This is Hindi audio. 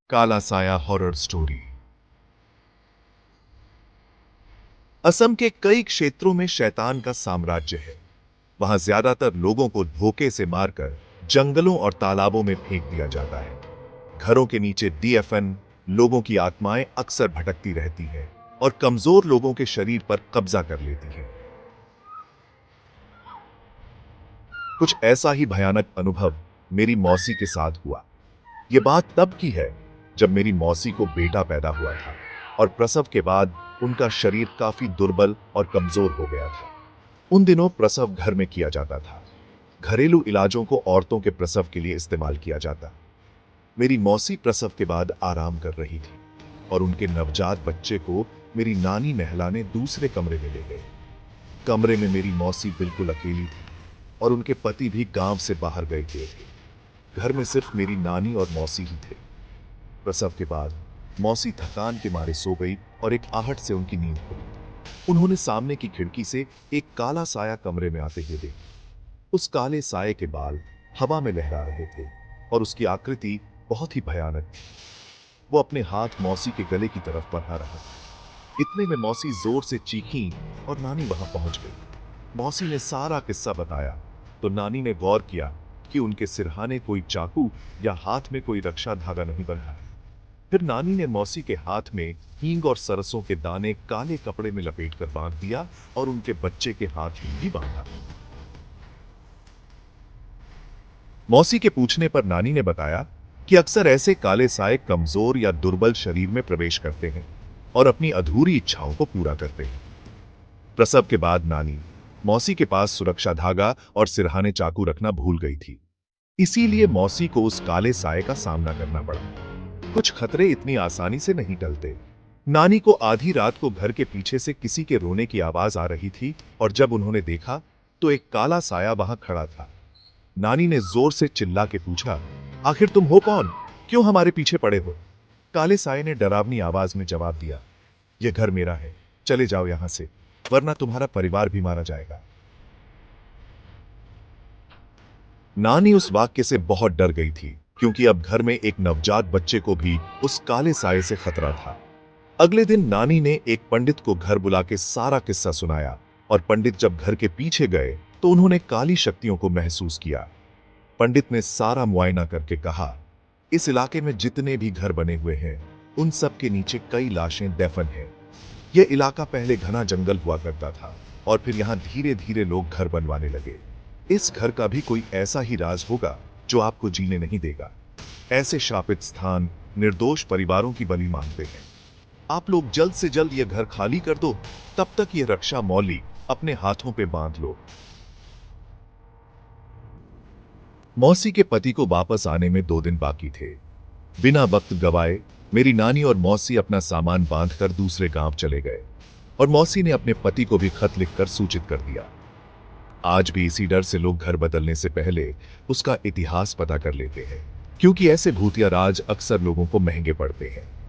काला साया हॉरर स्टोरी। असम के कई क्षेत्रों में शैतान का साम्राज्य है। वहां ज्यादातर लोगों को धोखे से मारकर जंगलों और तालाबों में फेंक दिया जाता है। घरों के नीचे डीएफएन लोगों की आत्माएं अक्सर भटकती रहती है और कमजोर लोगों के शरीर पर कब्जा कर लेती है। कुछ ऐसा ही भयानक अनुभव मेरी मौसी के साथ हुआ। यह बात तब की है जब मेरी मौसी को बेटा पैदा हुआ था और प्रसव के बाद उनका शरीर काफी दुर्बल और कमजोर हो गया था। उन दिनों प्रसव घर में किया जाता था। घरेलू इलाजों को औरतों के प्रसव के लिए इस्तेमाल किया जाता। मेरी मौसी प्रसव के बाद आराम कर रही थी और उनके नवजात बच्चे को मेरी नानी नहलाने दूसरे कमरे में ले गए। कमरे में मेरी मौसी बिल्कुल अकेली थी और उनके पति भी गांव से बाहर गए थे। घर में सिर्फ मेरी नानी और मौसी ही थे। प्रसव के बाद मौसी थकान के मारे सो गई और एक आहट से उनकी नींद खुली। उन्होंने सामने की खिड़की से एक काला साया कमरे में आते हुए देखा। उस काले साये के बाल हवा में लहरा रहे थे और उसकी आकृति बहुत ही भयानक थी। वो अपने हाथ मौसी के गले की तरफ बढ़ा रहा। इतने में मौसी जोर से चीखी और नानी वहां पहुंच गई। मौसी ने सारा किस्सा बताया तो नानी ने गौर किया कि उनके सिरहाने कोई चाकू या हाथ में कोई रक्षा धागा नहीं बंधा है। फिर नानी ने मौसी के हाथ में हींग और सरसों के दाने काले कपड़े में लपेटकर बांध दिया और उनके बच्चे के हाथ में भी बांधा। मौसी के पूछने पर नानी ने बताया कि अक्सर ऐसे काले साए कमजोर या दुर्बल शरीर में प्रवेश करते हैं और अपनी अधूरी इच्छाओं को पूरा करते हैं। प्रसव के बाद नानी मौसी के पास सुरक्षा धागा और सिरहाने चाकू रखना भूल गई थी। इसीलिए मौसी को उस काले साए का सामना करना पड़ा। कुछ खतरे इतनी आसानी से नहीं टलते। नानी को आधी रात को घर के पीछे से किसी के रोने की आवाज आ रही थी और जब उन्होंने देखा तो एक काला साया वहां खड़ा था। नानी ने जोर से चिल्ला के पूछा, आखिर तुम हो कौन? क्यों हमारे पीछे पड़े हो? काले साये ने डरावनी आवाज में जवाब दिया, यह घर मेरा है, चले जाओ यहां से, वरना तुम्हारा परिवार भी मारा जाएगा। नानी उस वाक्य से बहुत डर गई थी क्योंकि अब घर में एक नवजात बच्चे को भी उस काले साये से खतरा था। अगले दिन नानी ने एक पंडित को घर बुला के सारा किस्सा सुनाया और पंडित जब घर के पीछे गए तो उन्होंने काली शक्तियों को महसूस किया। पंडित ने सारा मुआयना करके कहा, इस इलाके में जितने भी घर बने हुए हैं उन सब के नीचे कई लाशें दफन हैं। यह इलाका पहले घना जंगल हुआ करता था और फिर यहां धीरे धीरे लोग घर बनवाने लगे। इस घर का भी कोई ऐसा ही राज होगा जो आपको जीने नहीं देगा। ऐसे शापित स्थान निर्दोष परिवारों की बलि मांगते हैं। आप लोग जल्द से जल्द यह घर खाली कर दो, तब तक यह रक्षा मौली अपने हाथों पे बांध लो। मौसी के पति को वापस आने में 2 दिन बाकी थे। बिना वक्त गवाए मेरी नानी और मौसी अपना सामान बांधकर दूसरे गांव चले गए और मौसी ने अपने पति को भी खत लिखकर सूचित कर दिया। आज भी इसी डर से लोग घर बदलने से पहले उसका इतिहास पता कर लेते हैं, क्योंकि ऐसे भूतिया राज अक्सर लोगों को महंगे पड़ते हैं।